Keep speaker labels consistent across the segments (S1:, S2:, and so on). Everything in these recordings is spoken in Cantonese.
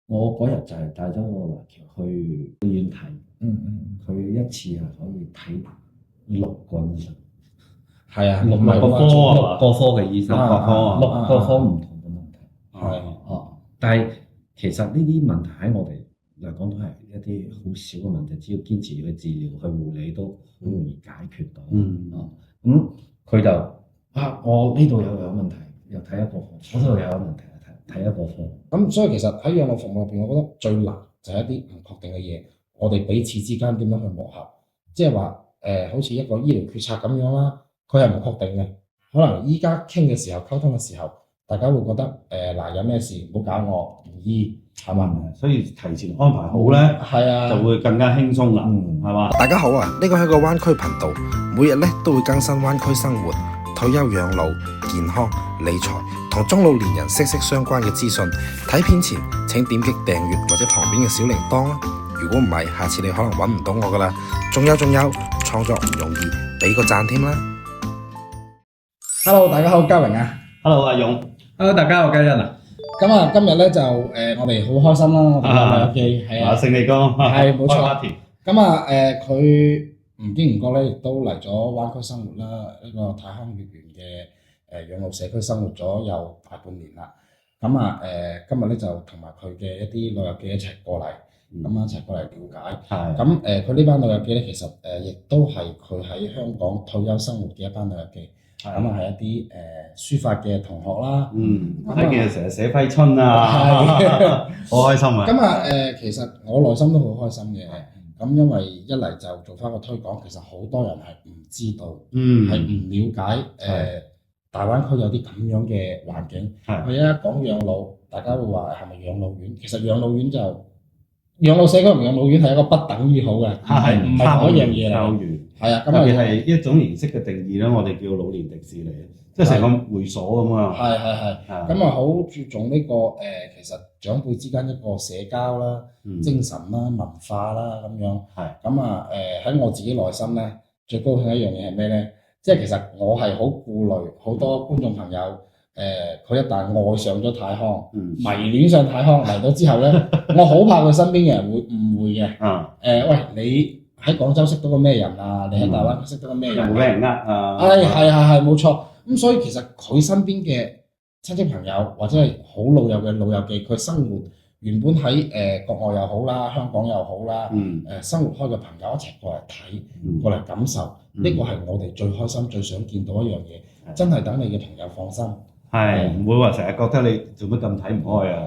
S1: 我嗰日就係帶咗個華僑去醫院睇，佢一次係可以睇6個醫生，
S2: 係啊，
S1: 六
S2: 個科
S1: 6個科嘅醫生，
S2: 六個科
S1: 6個科唔同嘅問題。
S2: 係
S1: 但係其實呢啲問題喺我哋嚟講都係一啲好少嘅問題，只要堅持去治療、去護理都好容易解決到。咁佢就我呢度有問題，又睇一個科；嗰度又有問題，睇一個科。
S2: 咁所以其實喺養老服務入邊，我覺得最難就係一啲唔確定嘅嘢，我哋彼此之間點樣去磨合，即係話好似一個醫療決策咁樣啦，佢係唔確定嘅。可能依家傾嘅時候、溝通嘅時候，大家會覺得嗱有咩事唔好搞我，唔醫係嘛？
S3: 所以提前安排好咧，
S2: 係啊，
S3: 就會更加輕鬆啦，係嘛？
S4: 大家好啊！呢個係個灣區頻道，每日咧都會更新灣區生活、退休養老、健康、理財同中老年人息息相關嘅資訊。睇片前請點擊訂閱或者旁邊嘅小鈴鐺啦。如果唔係，下次你可能揾唔到我噶啦。仲有，創作唔容易，俾個讚添啦。
S2: Hello， 大家好，嘉榮啊。
S3: Hello， 阿勇。
S1: Hello， 大家好，嘉欣啊。
S2: 咁啊，今日咧就我哋好開心啦，我哋有遊記係啊，
S3: 勝利哥
S2: 係冇錯。
S3: party。
S2: 咁啊佢唔經唔覺咧，亦都嚟咗灣區生活啦，呢個太康月園嘅養老社區生活咗有大半年啦。咁啊今日咧就同埋佢嘅一啲老友記一齊過嚟，咁一齊過嚟了解。
S3: 係。
S2: 咁佢呢班老友記咧，其實亦都係佢喺香港退休生活嘅一班老友記。咁啊係一啲書法嘅同學啦。
S3: 睇見成日寫揮春啊，好開心啊！
S2: 咁啊其實我內心都好開心嘅。咁因為一嚟就做翻個推廣，其實好多人係唔知道，係唔了解大灣區有啲咁樣嘅環境。佢一講養老，大家會話係咪養老院？其實養老院就養老社區同養老院係一個不等於好嘅，唔係同一樣嘢嚟。係啊，
S3: 特別係一種形式嘅定義啦，我哋叫老年迪士尼，即係成個會所咁啊。
S2: 係。咁啊，好注重呢個其實長輩之間一個社交啦、精神啦、文化啦咁樣。咁啊喺我自己內心咧，最高興一樣嘢係咩咧？即係其實我係好顧慮好多觀眾朋友佢一旦愛上咗太康，迷戀上太康嚟到之後咧，我好怕佢身邊嘅人會誤會嘅。喂，你喺廣州識到個咩人啊？你喺大灣區識到個咩人？
S3: 有冇俾人啊？
S2: 係冇錯。咁所以其實佢身邊嘅親戚朋友或者係好老友嘅老友記，佢生活原本喺國外又好啦，香港又好啦，生活開嘅朋友一齊過嚟睇，過嚟感受，呢個係我哋最開心、最想見到一樣嘢。真係等你嘅朋友放心。
S3: 係唔會話成日覺得你做乜咁睇唔開啊？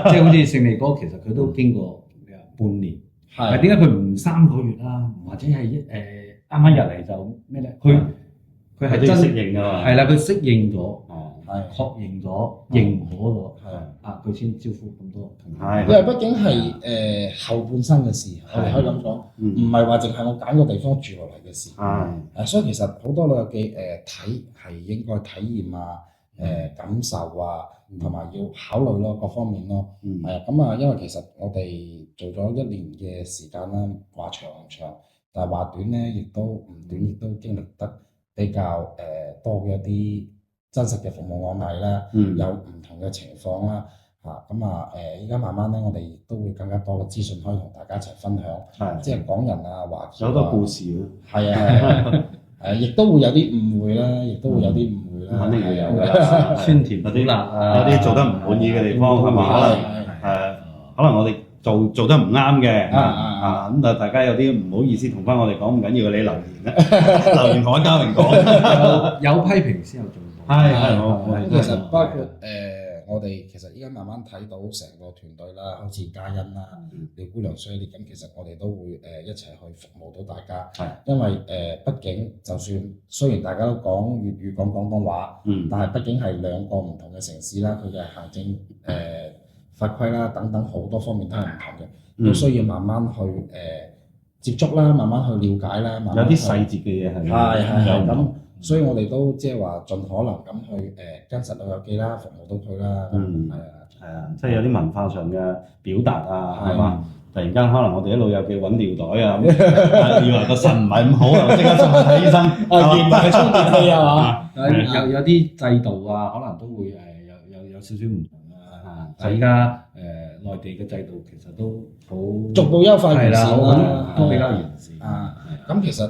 S1: 即係好似勝利哥，其實佢都經過半年。係點解佢唔3個月啦？或者係啱啱入嚟就咩咧？佢係真
S3: 適應㗎嘛。
S1: 係啦，佢適應咗，確認咗、認可咗，佢先招呼咁多同學。
S2: 因為畢竟係後半生嘅事，我哋可以咁講，唔係話淨係我揀個地方住落嚟嘅事。所以其實好多老友記睇係應該體驗啊、感受啊，同埋要考慮咯，各方面咯。咁啊，因為其實我哋做咗1年嘅時間啦，話長唔長，但係話短咧，亦都唔短，亦都經歷得比較多嘅一啲真實嘅服務案例啦，有唔同嘅情況啦。咁啊依家慢慢咧，我哋亦都會更加多嘅資訊可以同大家一齊分享。即係港人啊、華僑啊，
S3: 有好多故事咯。
S2: 係亦都會有啲誤會啦，亦都會有啲誤會啦。
S3: 肯定會有㗎，
S1: 酸甜苦辣啊，
S3: 有啲做得唔滿意嘅地方係嘛？可能我哋做得唔啱嘅，咁但係大家有啲唔好意思同翻我哋講，唔緊要，你留言啦，留言同嘉榮講，
S1: 有批評先有進步。
S3: 係，
S2: 其實包括我哋其實依家慢慢睇到成個團隊啦，好似嘉欣啦、廖姑娘、Shirley咁，其實我哋都會一齊去服務到大家。因為畢竟就算雖然大家都講粵語、講廣東話，但係畢竟係2個唔同嘅城市啦，佢嘅行政法規啦等等好多方面都係唔同嘅，都需要慢慢去接觸啦，慢慢去了解啦，慢慢
S3: 有啲細節嘅嘢
S2: 係咁。所以我哋都即係話盡可能咁去跟實老友記啦，服務到佢啦。
S3: 即係有啲文化上嘅表達啊，係嘛？突然間可能我哋啲老友記揾尿袋啊，以為個腎唔係咁好啊，即刻送去睇醫生，
S2: 原來係充電器啊嘛。
S1: 有啲制度啊，可能都會有少少唔同啦。就依家內地嘅制度其實都好
S2: 逐步優化完善啦，
S1: 都比較完善。
S2: 咁其實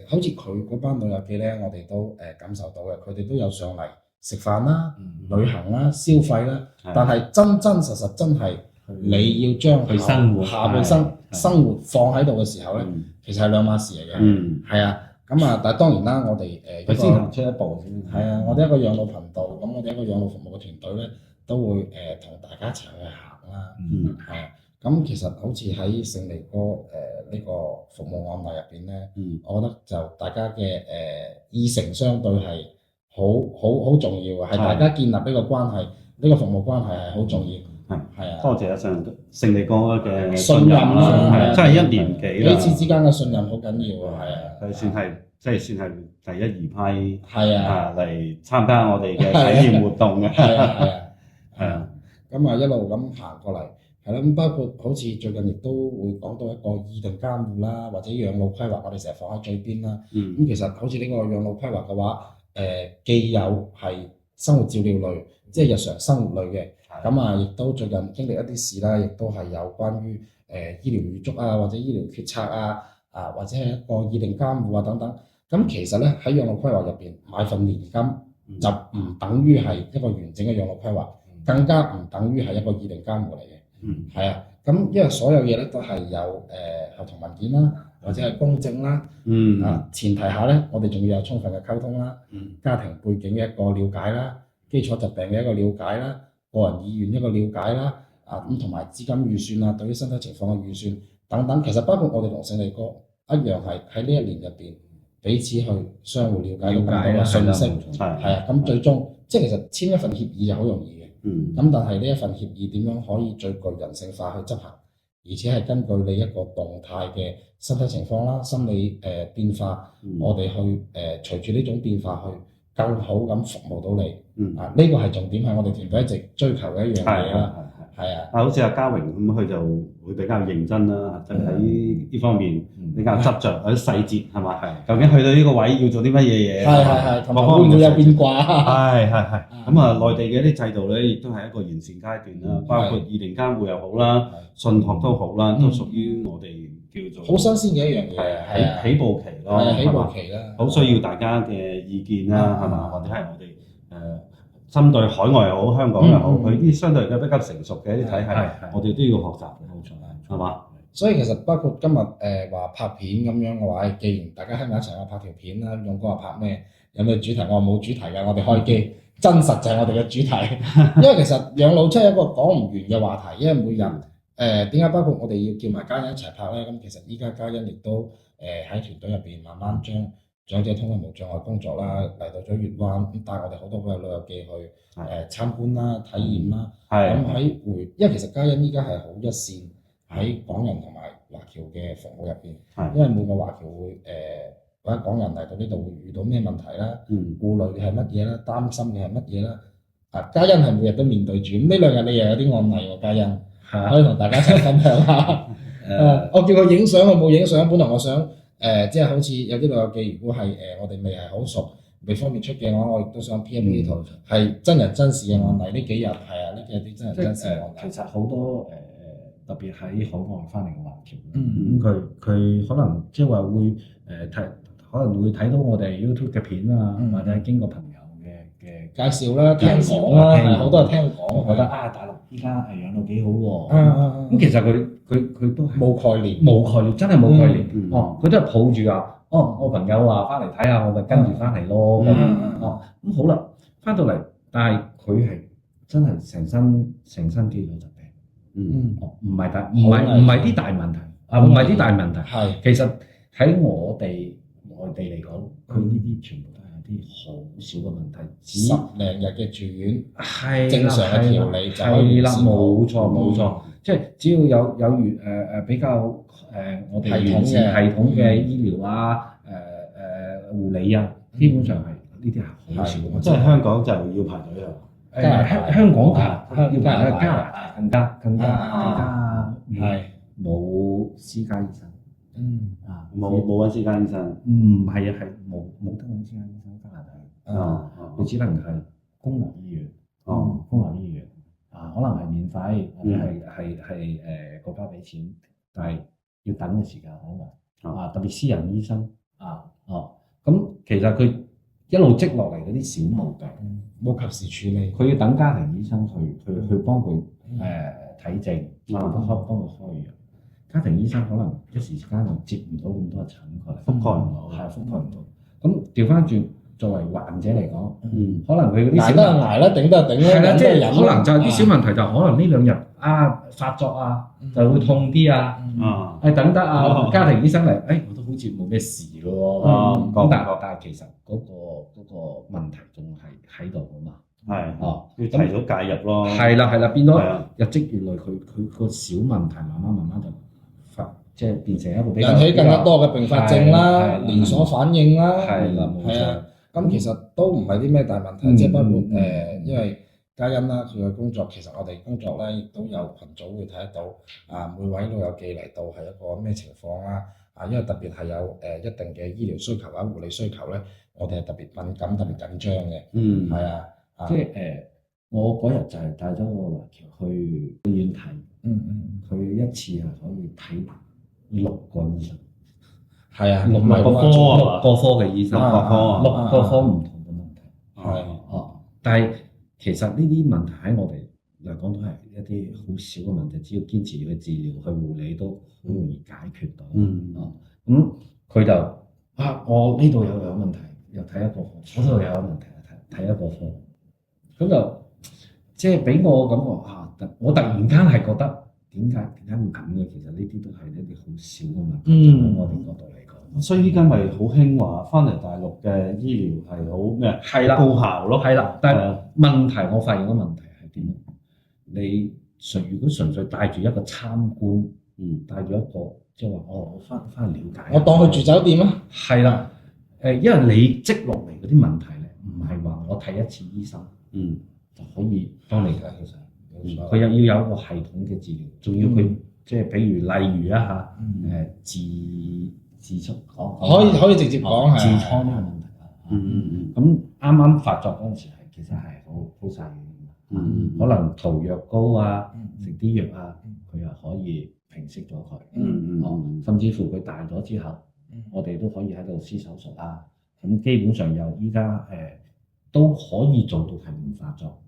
S2: 好似佢嗰班旅遊記咧，我哋都感受到嘅，佢哋都有上嚟食飯啦、旅行啦、消費啦，但係真真實實真係你要將佢下半生活放喺度嘅時候咧，其實係兩碼事嚟嘅。係啊，咁啊，但係當然啦，我哋
S1: 佢先行出一步先。
S2: 係啊，我哋一個養老頻道，咁我哋一個養老服務嘅團隊咧，都會同大家一齊去行啦。係啊，咁其實好似喺勝利哥呢個服務案例入邊咧，我覺得就大家嘅意誠相對係好重要嘅，係大家建立呢個關係，呢個服務關係係好重要。係啊，
S3: 多謝阿勝利哥嘅
S2: 信任啦，
S3: 真係1年幾啦，
S2: 彼此之間嘅信任好緊要啊，係啊，
S3: 佢算係第一二批
S2: 係
S3: 嚟參加我哋嘅體驗活動嘅，
S2: 係啊，咁啊一路咁行過嚟，係啦，咁包括好似最近亦都會講到一個議定監護啦，或者養老規劃，我哋成日放喺嘴邊啦。咁其實好似呢個養老規劃嘅話，既有係生活照料類，即係日常生活類嘅。咁啊，亦都最近經歷一啲事啦，亦都係有關於醫療預囑啊，或者醫療決策啊，或者係一個議定監護啊等等。咁其實咧喺養老規劃入邊買份年金就唔等於係一個完整嘅養老規劃，更加唔等於係一個議定監護嚟嘅。係啊，咁因為所有嘢咧都係有合同文件啦，或者係公證啦。前提下咧，我哋仲要有充分嘅溝通啦，家庭背景嘅一個了解啦，基礎疾病嘅一個了解啦。個人意願一個了解啦，咁同埋資金預算啊，對於身體情況嘅預算等等，其實包括我哋同勝利哥一樣係喺呢1年入邊彼此去相互了解到更多嘅信息，係啊，咁最終即係其實簽一份協議就好容易嘅，咁但係呢一份協議點樣可以最具人性化去執行，而且係根據你一個動態嘅身體情況啦、心理變化，我哋去隨住呢種變化去更好咁服務到你。呢個係重點，係我哋團隊一直追求嘅一樣嘢啦。係啊，
S3: 好似阿嘉榮咁，佢就會比較認真啦，就喺呢方面比較執着嗰啲細節係嘛？究竟去到呢個位要做啲乜嘢嘢？
S2: 係，同埋會唔會有變卦？
S3: 係。咁啊，內地嘅一啲制度咧，亦都係一個完善階段啦，包括議定監護又好啦，信託都好啦，都屬於我哋叫做
S2: 好新鮮嘅一樣嘢。係
S3: 起步期咯，
S2: 起步期啦，
S3: 好需要大家嘅意見啦，係嘛？或者係我哋針對海外又好，香港又好，佢啲相對嘅比較成熟嘅一啲體系，我哋都要學習嘅，冇錯，係嘛？
S2: 所以其實包括今日話拍片咁樣嘅話，既然大家喺埋一齊，我拍條片啦，勇哥話拍咩？有咩主題？我話冇主題㗎，我哋開機，真實就係我哋嘅主題。因為其實養老真係一個講唔完嘅話題，因為每人點解包括我哋要叫埋嘉欣一齊拍咧？咁其實依家嘉欣亦都喺團隊入邊慢慢將長者通嘅無障礙工作啦，嚟到咗粵灣，咁帶我哋好多嘅旅遊記去參觀啦、體驗啦。咁因為其實嘉欣依家係好一線喺港人同埋華僑嘅服務入邊，因為每個華僑會或者港人嚟到呢度會遇到咩問題啦，顧慮嘅係乜嘢啦，擔心嘅係乜嘢啦。嘉欣係每日都面對住，咁呢2日你又有啲案例喎，嘉欣可以同大家一齊分享下。我叫佢影相，佢冇影相，本來我想。即係好似有啲旅遊記，如果係我哋未係好熟，未方便出嘅話，我亦都想 PM 呢圖，係真人真事嘅案例。呢幾日係啊，呢幾日啲真人真事嘅案例。
S1: 其實好多特別喺海外翻嚟嘅華僑，咁佢可能即係話會可能會睇到我哋 YouTube 嘅片啊，或者經過朋友嘅
S2: 介紹啦、聽講啦，好多係聽講，
S1: 覺得大陸依家養到幾好喎。咁其實佢都係
S2: 冇概念，
S1: 真係冇概念。佢都係抱住話，我朋友話翻嚟睇下，我咪跟住翻嚟咯。咁好啦，翻到嚟，但係佢係真係成身肌咗疾病。唔係啲大問題，唔係啲大問題。其實喺我哋內地嚟講，佢呢啲全部都係啲好少嘅問題
S2: ，10零日嘅住院，
S1: 係
S2: 正常嘅調理就可以。
S1: 冇錯，即係只要有比較我哋完善系統嘅醫療啊、護理啊，基本上係呢啲係好少。
S3: 即係香港就要排隊啊！
S1: 香港加拿大更加係冇私家醫生。
S3: 冇揾私家醫生。
S1: 唔係啊，係冇得揾私家醫生加拿大。你只能係公立醫院。公立醫院可能係免費或者係國家俾錢，但係要等嘅時間可能特別私人醫生咁其實佢一路積落嚟嗰啲小毛病
S2: 冇及時處理，
S1: 佢要等家庭醫生去幫佢睇症，幫佢開藥。家庭醫生可能一時間又接唔到咁多診過嚟，
S3: 覆蓋唔到，
S1: 係覆蓋唔到。咁調翻轉，作為患者嚟講，可能佢嗰啲
S2: 捱得係捱啦，頂得係頂啦，
S1: 係啦，即係可能就係啲小問題，就可能呢兩日發作就會痛啲等得家庭醫生嚟，我都好似冇咩事咯喎。咁但係其實嗰個問題仲係喺度㗎嘛。
S3: 要提早介入咯。
S1: 係啦，變咗日積月累，佢個小問題慢慢就即係變成一個比較
S2: 引起更加多嘅併發症啦、連鎖反應啦。
S1: 係啦，冇錯。
S2: 咁其實都唔係啲咩大問題，即係包括因為嘉欣啦，佢嘅工作其實我哋工作咧亦都有群組會睇得到每位老友記嚟到係一個咩情況啦。因為特別係有一定嘅醫療需求或者護理需求咧，我哋係特別敏感、特別緊張嘅。係啊。
S1: 即係我嗰日就係帶咗個華僑去醫院睇，佢一次係可以睇6個醫生，
S2: 係啊
S1: ，6個科嘅醫生，6個科唔同嘅問題，但係其實呢啲問題喺我哋嚟講都係一啲好少嘅問題，只要堅持去治療、去護理都好容易解決到。咁佢就我呢度有問題，又睇一個科，嗰度又有問題，睇一個科。咁就即係俾我感覺我突然間係覺得點解會咁嘅？其實呢啲都係一啲好少嘅問題，喺我哋角度嚟講。
S3: 所以依家咪好興話翻嚟大陸嘅醫療係好咩？
S1: 係啦，
S3: 高效咯。
S1: 係啦，但係問題我發現個問題係點？你如果純粹帶住一個參觀，帶住一個即係話我翻去了解，
S2: 我當去住酒店啊。
S1: 係啦，因為你積落嚟嗰啲問題咧，唔係話我睇一次醫生。就可以幫你解決晒。佢又要有一個系統嘅治療，仲要佢即係譬如例如痔瘡
S2: 可以直接講係
S1: 痔瘡呢個問題咁啱啱發作嗰陣時其實係好細嘅，可能塗藥膏食啲藥佢又可以平息咗佢。甚至乎佢大咗之後，我哋都可以喺度施手術咁基本上又依家都可以做到係唔發作。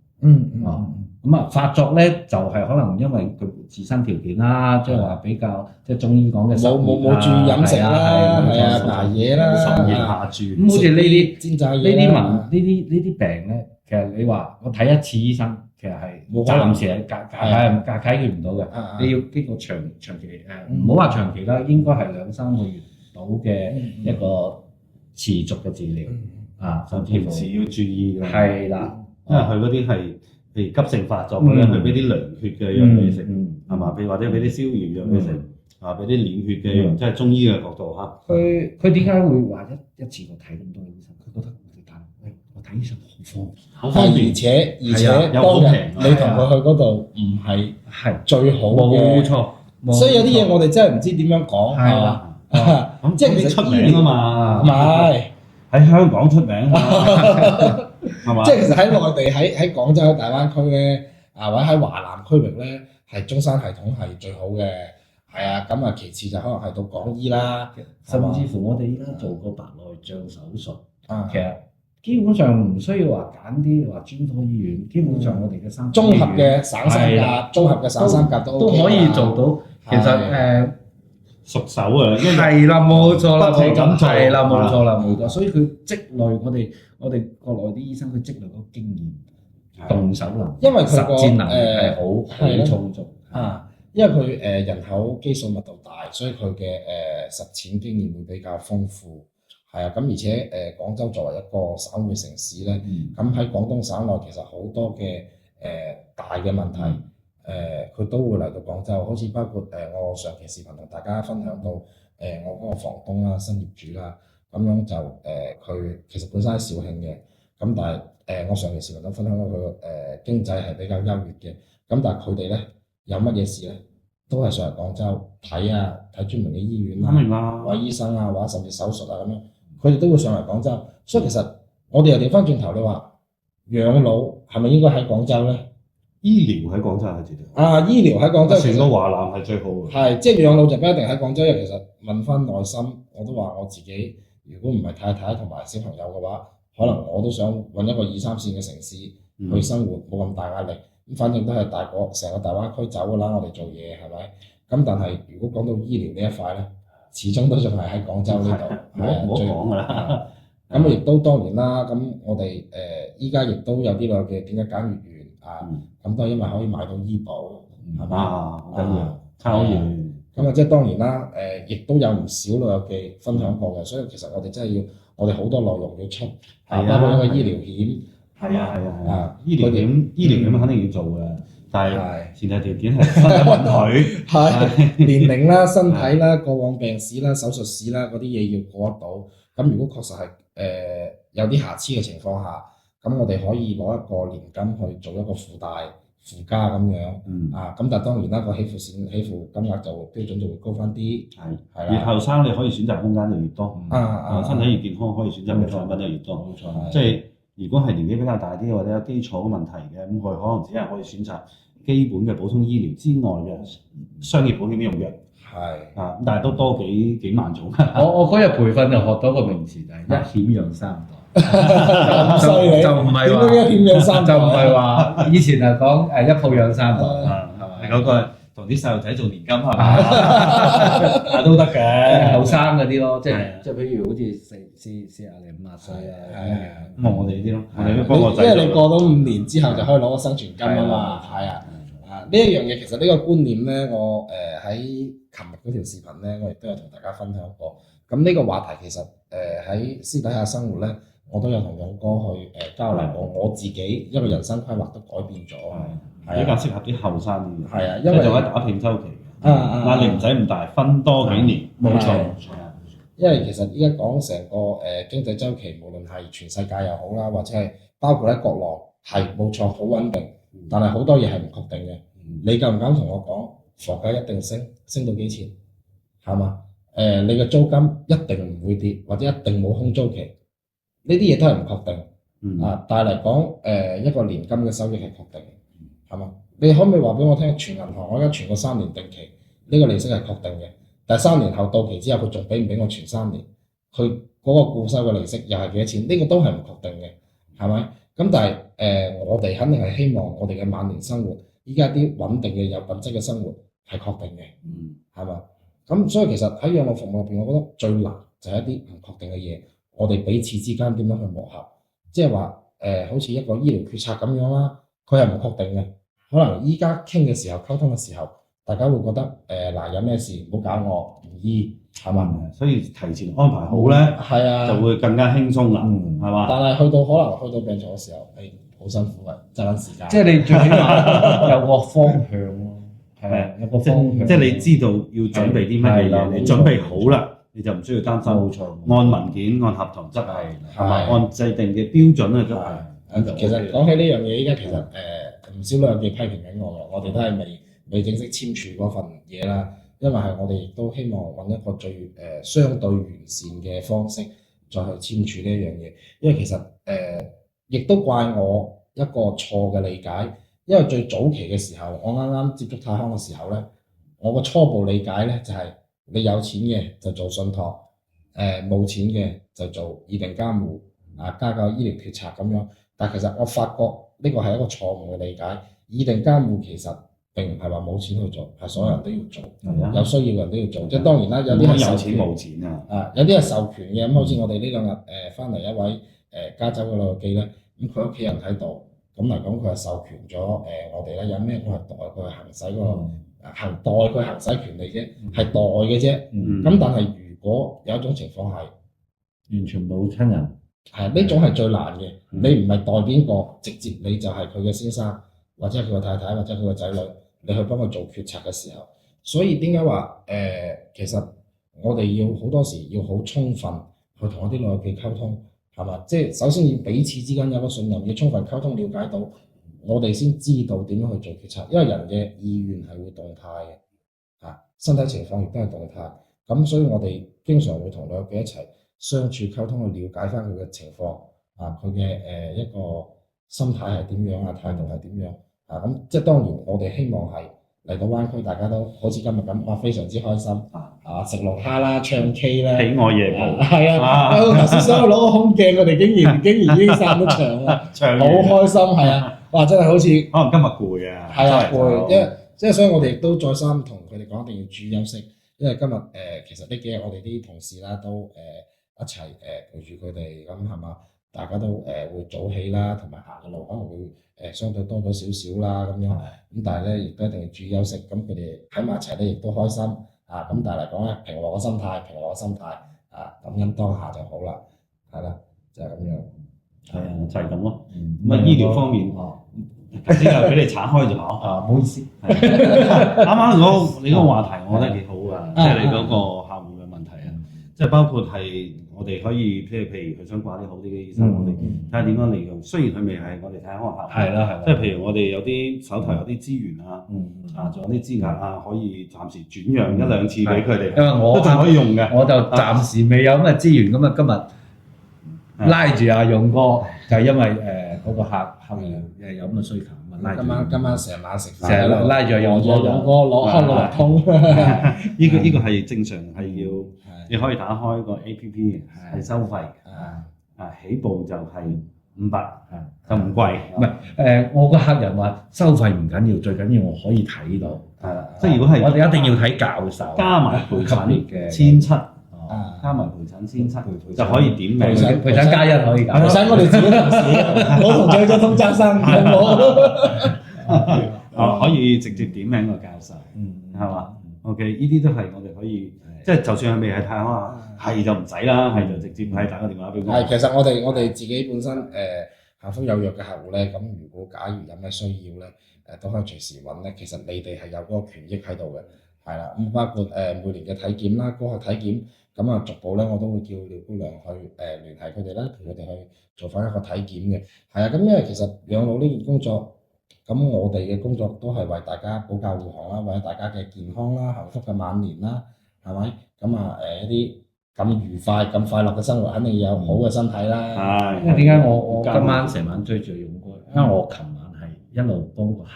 S1: 發作咧就係可能因為佢自身條件啦，即係話比較即係中醫講嘅
S2: 冇注意飲食啦，捱夜啦，
S3: 受熱下注。
S1: 咁好似呢啲
S2: 煎炸嘢
S1: 呢啲病咧，其實你話我睇一次醫生，其實係暫時係解決唔到嘅。你要經過長期唔好話長期啦，應該係2-3個月到嘅一個持續嘅治療。甚至乎
S3: 要注意嘅。
S1: 係啦，
S3: 因為佢嗰啲係譬如急性發作咧，佢俾啲涼血嘅藥你食，係嘛？譬如或者俾啲消炎藥你食，俾啲暖血嘅藥，即係中醫嘅角度嚇。
S1: 佢點解會話一次過睇咁多醫生？佢覺得我睇醫生好方便，
S2: 而且當日你同佢去嗰度唔係最好嘅，
S1: 冇錯。所
S2: 以有啲嘢我哋真係唔知點樣講，係嘛？即係其實
S3: 出名啊嘛，
S2: 唔係。
S3: 喺香港出名係嘛？
S2: 即係其實喺內地喺廣州喺大灣區咧或者喺華南區域咧係中山系統係最好嘅，咁其次就可能係到廣醫啦，
S1: 甚至乎我哋依家做個白內障手術，其實基本上唔需要話揀啲話專科醫院，基本上我哋嘅
S2: 綜合嘅省三甲都
S1: 可以做到。其實
S3: 熟手啊，
S1: 係啦，冇錯啦，
S3: 係
S1: 啦，冇錯啦，冇錯。所以佢積累我哋國內啲醫生，佢積累嗰個經驗、動手能力、
S2: 因為佢
S1: 實戰能力係好充足。
S2: 因為佢人口基數密度大，所以佢嘅實踐經驗會比較豐富。咁而且廣州作為一個省會城市咧，咁喺廣東省內其實好多嘅大嘅問題。佢都會嚟到廣州，好似包括我上期視頻同大家分享到我嗰個房東啦、新業主啦，咁樣就佢其實本身喺肇慶嘅，咁但係我上期視頻都分享到佢經濟係比較優越嘅，咁但係佢哋咧有乜嘢事咧，都係上嚟廣州睇專門嘅醫院啦，或者醫生或者甚至手術咁樣，佢哋都會上嚟廣州，所以其實我哋又調翻轉頭，你話養老係咪應該喺廣州咧？
S3: 醫療喺廣州係點樣？
S2: 啊，醫療喺廣州
S3: 成個華南係最好嘅。
S2: 係，即係養老就不一定喺廣州，因為其實問翻內心，我都話我自己，如果唔係太太同埋小朋友嘅話，可能我都想揾一個2、3線嘅城市去生活，冇咁大壓力。咁反正都係大個成個大灣區走㗎啦，我哋做嘢係咪？咁但係如果講到醫療呢一塊咧，始終都仲係喺廣州呢度，
S3: 唔好講㗎啦。
S2: 咁亦都當然啦，咁我哋依家亦都有啲女嘅點解揀粵園啊？咁都係因為可以買到醫保，係嘛？
S3: 好緊要，差好遠。
S2: 咁啊，即係當然啦，亦都有唔少老友記分享過嘅，所以其實我哋真係要，我哋好多內容要出，包括一個醫療險，
S3: 係啊，醫療險肯定要做嘅，但係前提條件係身體允許，
S2: 係年齡啦、身體啦、過往病史啦、手術史啦嗰啲嘢要過得到。咁如果確實係有啲瑕疵嘅情況下，咁我哋可以攞一個年金去做一個附加咁樣，咁但係當然啦，個起付金額就標準就會高翻啲，係啦。
S3: 越後生你可以選擇空間就越多，身體越健康可以選擇嘅產品就越多，
S2: 冇錯。
S3: 即係如果係年紀比較大啲或者有基礎嘅問題嘅，咁佢可能只係可以選擇基本嘅普通醫療之外嘅商業保險用藥。但係都多幾萬種。
S1: 我嗰日培訓就學到個名詞就係一險養三代，
S2: 咁犀利，
S1: 就唔係話
S2: 一險養三代，
S1: 就唔係話以前係講一鋪養三代，係
S3: 咪？嗰個同啲細路仔做年金係嘛？都得嘅，
S1: 後生嗰啲咯，即係譬如好似40零50歲啊，
S3: 咁我哋呢啲咯，我哋都幫個仔做。
S2: 因為你過到5年之後就可以攞個生存金啊嘛，係啊。呢一樣嘢其實呢個觀念咧，我喺琴日嗰條視頻咧，我亦都有同大家分享過。咁呢個話題其實喺私底下生活咧，我都有同勇哥去交流過。我自己一個人生規劃都改變咗，
S3: 比較適合啲後生啲嘅。
S2: 係啊，因為
S3: 仲喺打拼週期嘅，壓力唔使咁大，分多幾年。
S2: 冇錯。因為其實依家講成個經濟週期，無論係全世界又好啦，或者係包括喺國內，係冇錯好穩定，但係好多嘢係唔確定嘅。你夠唔敢同我講房價一定升到幾錢，係嘛？你嘅租金一定唔會跌，或者一定冇空租期，呢啲嘢都係唔確定。但係嚟講，一個年金嘅收益係確定嘅，係嘛？你可唔可以話俾我聽，存銀行我而家存個3年定期，呢個利息係確定嘅，但係3年後到期之後，佢仲俾唔俾我存3年？佢嗰個固收嘅利息又係幾多錢？呢個都係唔確定嘅，係咪？咁但係我哋肯定係希望我哋嘅晚年生活。依家啲穩定嘅有品質嘅生活係確定嘅，係嘛？咁所以其實喺養老服務入邊，我覺得最難就係一啲唔確定嘅嘢，我哋彼此之間點樣去磨合？即係話好似一個醫療決策咁樣啦，佢係唔確定嘅。可能依家傾嘅時候、溝通嘅時候，大家會覺得嗱有咩事唔好搞我，唔醫係嘛？
S3: 所以提前安排好咧，
S2: 係啊，
S3: 就會更加輕鬆啦，係嘛？
S2: 但係可能去到病床嘅時候，好辛苦啊，揸緊時間。
S1: 即係你最起碼有個方向咯，係咪？有個方向。
S3: 即係你知道要準備啲乜嘢嘢，你準備好啦，你就唔需要擔心。
S1: 冇錯，
S3: 按文件、按合同執行，係咪？按制定嘅標準去執行。
S2: 其實講起呢樣嘢，依家其實唔少老友記批評緊我嘅，我哋都係未正式簽署嗰份嘢啦。因為係我哋亦都希望揾一個最相對完善嘅方式再去簽署呢一樣嘢，因為其實亦都怪我一個錯嘅理解，因為最早期嘅時候，我啱啱接觸泰康嘅時候咧，我個初步理解咧就係你有錢嘅就做信託，冇錢嘅就做擬定監護，加個醫療決策咁樣。但其實我發覺呢個係一個錯誤嘅理解，擬定監護其實並唔係話冇錢去做，係所有人都要做，有需要嘅人都要做。即係當然啦，有啲係
S3: 有錢冇錢啊，
S2: 有啲係授權嘅。咁好似我哋呢2日翻嚟一位加州嘅老友記咧，咁佢屋企人喺度，咁嚟講佢係授權咗我哋咧，有咩我係代佢行使嗰個代佢行使權利啫，係代嘅啫。咁但係如果有一種情況係
S1: 完全冇親人，
S2: 呢種係最難嘅。你唔係代邊個，直接你就係佢嘅先生，或者係佢嘅太太，或者佢嘅仔女，你去幫佢做決策嘅時候，所以點解話其實我哋要好多時要好充分去同一啲老友記溝通，係嘛？即係首先要彼此之間有個信任，要充分溝通，了解到我哋先知道點樣去做決策。因為人嘅意願係會動態嘅，身體情況亦都係動態。咁所以我哋經常會同老友記一齊相處溝通，去了解翻佢嘅情況，佢嘅一個心態係點樣啊，態度係點樣，咁即係當然我哋希望係嚟到灣區，大家都好似今日咁，哇非常之開心食龍蝦啦、唱 K 啦，
S3: 喜愛夜蒲
S2: 係啊！頭先想攞個空鏡，我哋竟然已經散咗場啦，好開心係啊！哇，真係好似
S3: 可能今日攰啊，
S2: 係啊攰，因為即係所以我哋亦都再三同佢哋講一定要注意休息，因為今日其實呢幾日我哋啲同事啦都一齊陪住佢哋咁係嘛，大家都會早起啦，同埋行嘅路可能會相對多咗少少啦咁樣，咁但係咧亦都一定要注意休息，咁佢哋喺埋一齊咧亦都開心咁但係嚟講咧平和嘅心態，感恩當下就好啦，係啦，就係咁樣。
S3: 係啊，就係咁咯。咁啊，醫療方面，頭先又俾你岔開咗。
S1: 唔好意思。
S3: 啱啱你嗰個話題，我覺得幾好啊，即係你嗰個客戶嘅問題啊，即係包括係我哋可以譬如佢想掛啲好啲嘅醫生，我哋睇下點樣利用。雖然佢未係我哋睇開客戶，
S1: 係啦，
S3: 即係譬如我哋有啲手頭有啲資源啊，仲有啲資格可以暫時轉讓一兩次俾佢哋，
S1: 因為我
S3: 都仲可以用嘅。
S1: 我就暫時未有咁嘅資源，咁啊今日拉住阿勇哥，就係因為嗰個客戶有咁嘅需求，咁啊拉住。
S2: 今晚成晚食飯，
S1: 成日拉住阿勇哥
S2: 攞開個流通。
S3: 呢個係正常，係要你可以打開個 APP 係收費起步就係500，就唔貴。
S1: 唔係我個客人話收費唔緊要，最緊要我可以睇到。
S3: 即係如果係
S1: 我哋一定要睇教授，
S3: 加埋陪診
S1: 嘅
S3: 1700，加埋陪診1700就可以點名。
S1: 陪診加1可以搞。
S2: 陪診我哋自己同事，我同佢咗通揸生，
S3: 可以直接點名個教授，係嘛？OK，呢啲都係我哋可以，即係就算係未係太空係就唔使啦，係就直接係打個電話俾我。
S2: 係，其實我哋自己本身幸福有約嘅客戶咧，咁如果假如有咩需要咧，都可以隨時揾咧。其實你哋係有嗰個權益喺度嘅，係啦。咁包括每年嘅體檢啦、高學體檢，咁逐步咧我都會叫廖姑娘去聯繫佢哋啦，陪佢哋去做翻一個體檢嘅。係啊，咁因為其實養老呢件工作，咁我哋嘅工作都係為大家保駕護航啦，為大家嘅健康啦、幸福嘅晚年啦，係咪？咁一啲咁愉快、咁快樂嘅生活，肯定要有好嘅身體啦。
S1: 因為點解我今晚成晚追住勇哥？因為我琴晚係一路幫個客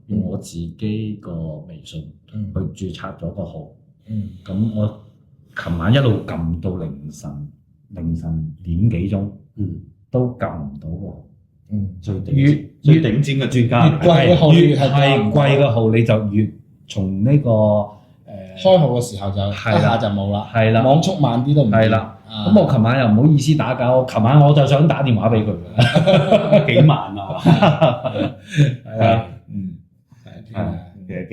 S1: 用我自己個微信去註冊咗個號。咁我琴晚一路撳到凌晨點幾鐘，都撳唔到喎。
S3: 最頂尖嘅專家，
S1: 越貴嘅號越係貴嘅號，你就越從呢個
S2: 開號嘅時候就一下就冇啦，
S1: 係啦，
S2: 網速慢啲都唔
S1: 係啦。咁我琴晚又唔好意思打攪，琴晚我就想打電話俾佢嘅，
S3: 幾萬啊，
S1: 係啊，
S3: 其實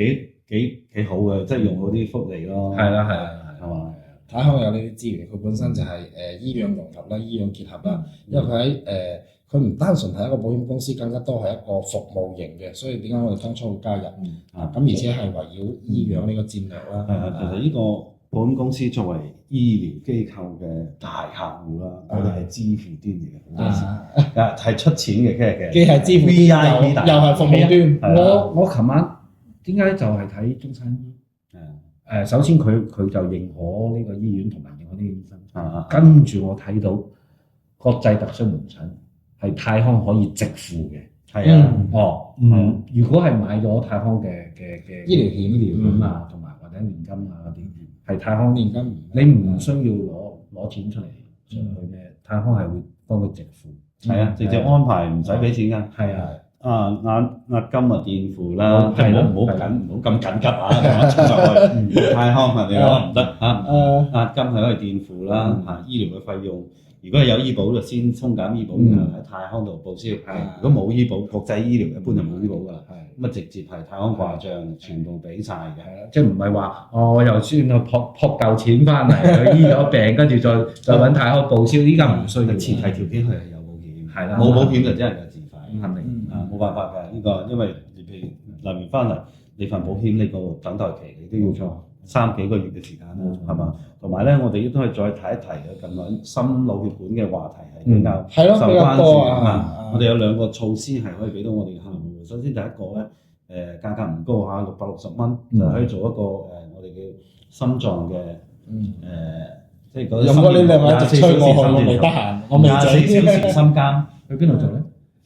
S3: 幾好嘅，即係用嗰啲福利咯，
S1: 係啦，
S3: 係嘛？
S2: 太康有呢啲資源，佢本身就係醫養融合啦、醫養結合啦，因為佢喺佢唔單純係一個保險公司，更加多係一個服務型嘅，所以點解我哋當初會加入？咁而且係圍繞醫養呢個戰略啦。
S3: 其實呢個保險公司作為醫療機構嘅大客戶啦，我哋係支付端嚟嘅，好多時係出錢嘅，
S2: 既係支付
S3: VIP
S2: 又係服務端。
S1: 我琴晚點解就係睇中山醫？首先佢就認可呢個醫院同埋認可呢個醫生，跟住我睇到國際特需門診係太康可以直付嘅，如果係買咗太康嘅
S2: 醫療險
S1: 啊，同埋或者年金啊嗰啲，係太康
S2: 年金，
S1: 你唔需要攞錢出嚟去咩？太康係會幫佢直付，
S3: 係啊，直接安排唔使俾錢㗎，
S1: 係啊。
S3: 押金墊付啦，即係唔好咁緊急衝上去太康你講唔得押金係可以墊付啦，醫療嘅費用，如果係有醫保就先鬆減醫保，然後喺太康度報銷。如果冇醫保，國際醫療一般就冇醫保㗎啦，咁直接係太康掛帳，全部俾晒嘅。
S1: 即係唔係話我又先去撲嚿錢翻嚟，佢醫咗病，跟住再揾太康報銷，依家唔需要。
S3: 前提條件佢係有保險，
S1: 係啦，
S3: 冇保險就真係有自費，
S1: 肯定。
S3: 冇辦法㗎呢個，因為譬如嚟完翻嚟，你份保險你個等待期你都要3幾個月嘅時間啦，係嘛？同埋咧，我哋都係再提一提嘅，近來心腦血管嘅話題係比較受關注啊。我哋有2個措施係可以俾到我哋嘅客戶。首先第一個咧，價格唔高嚇，660蚊就可以做一個我哋嘅心臟嘅即係嗰啲。
S2: 用過呢2位直催我未得閒，我未
S3: 24小時心監。
S1: 去邊度做咧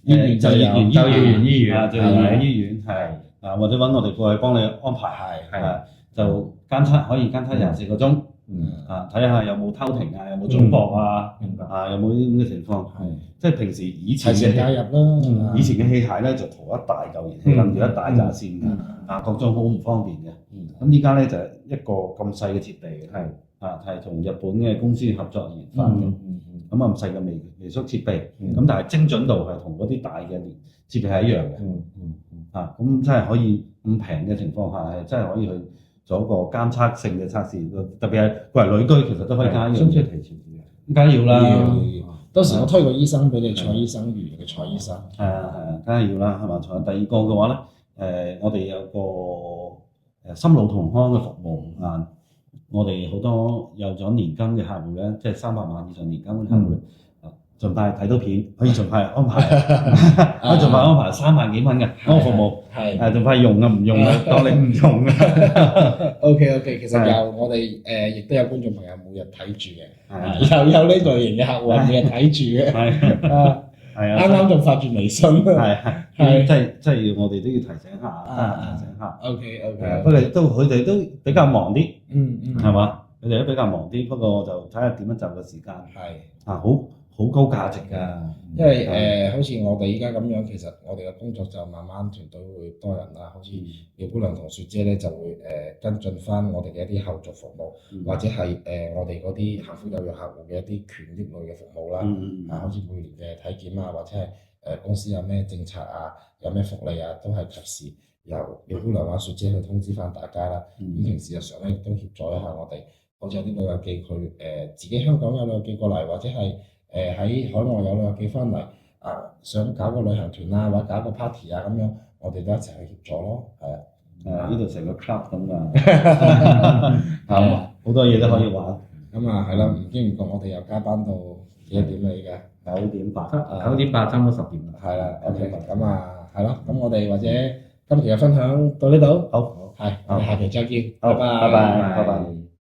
S2: 醫院就有
S3: 就業員醫院啊，就業員醫院係啊，或者揾我哋過去幫你安排係就監測可以監測24個鐘。睇下有冇偷停啊，有冇總駁啊，有冇呢啲咁嘅情況，即係平時以前嘅
S2: 介入啦，
S3: 以前嘅器械咧就塗一大嚿燃氣，冧住一大紮線嘅，各種好唔方便嘅。咁依家咧就係一個咁細嘅設備，係同日本嘅公司合作研發嘅，咁咁細嘅微縮設備，咁但係精準度係同嗰啲大嘅設備係一樣嘅，咁真係可以咁平嘅情況下係真係可以去做一個監測性嘅測試，特別係過嚟旅居，其實都可以加呢樣嘢。提前啲，梗係要啦。
S2: 到時我推個醫生俾你，蔡醫生，預嘅蔡醫生。
S3: 係啊，梗係要啦，係嘛？仲有第二個嘅話咧，我哋有個心腦同康嘅服務啊，我哋好多有咗年金嘅客戶咧，即係300萬以上年金嘅客戶咧，盡快睇到片，可以盡快安排，可以盡快安排3萬幾蚊嘅嗰個服務，係盡快用啊，唔用啊，當你唔用啊。
S2: OK， 其實有我哋亦都有觀眾朋友每日睇住嘅，有呢類型嘅客戶每日睇住嘅，啱啱仲發住微信，
S3: 即係要我哋都要提醒下，提醒下。
S2: OK，
S3: 不過佢哋都比較忙啲，係嘛？佢哋都比較忙啲，不過就睇下點樣就個時間。好高價值㗎，
S2: 因為好似我哋依家咁樣，其實我哋嘅工作就慢慢團隊會多人啦。好似姚姑娘同雪姐咧就會跟進翻我哋嘅一啲後續服務，或者係我哋嗰啲幸福有約客戶嘅一啲權益類嘅服務啦。好似每年嘅體檢啊，或者係公司有咩政策啊，有咩福利啊，都係及時由姚姑娘或雪姐去通知翻大家啦。咁平時日常咧亦都協助一下我哋，好似有啲旅遊記佢自己香港有旅遊記過嚟，或者係喺海外有旅遊記翻嚟，想搞個旅行團啊，或者搞個 party 啊咁樣，我哋都一齊去協助咯，
S3: 呢度成個 club 咁㗎，好多嘢都可以玩。
S2: 咁係啦，唔經唔覺我哋又加班到幾多點啦？依家
S1: 9點8，差唔多10點啦。
S2: 係啦，OK，咁係咯，咁我哋或者今期嘅分享到呢度，
S3: 好，
S2: 係，我哋下期再見，
S3: 好，拜拜。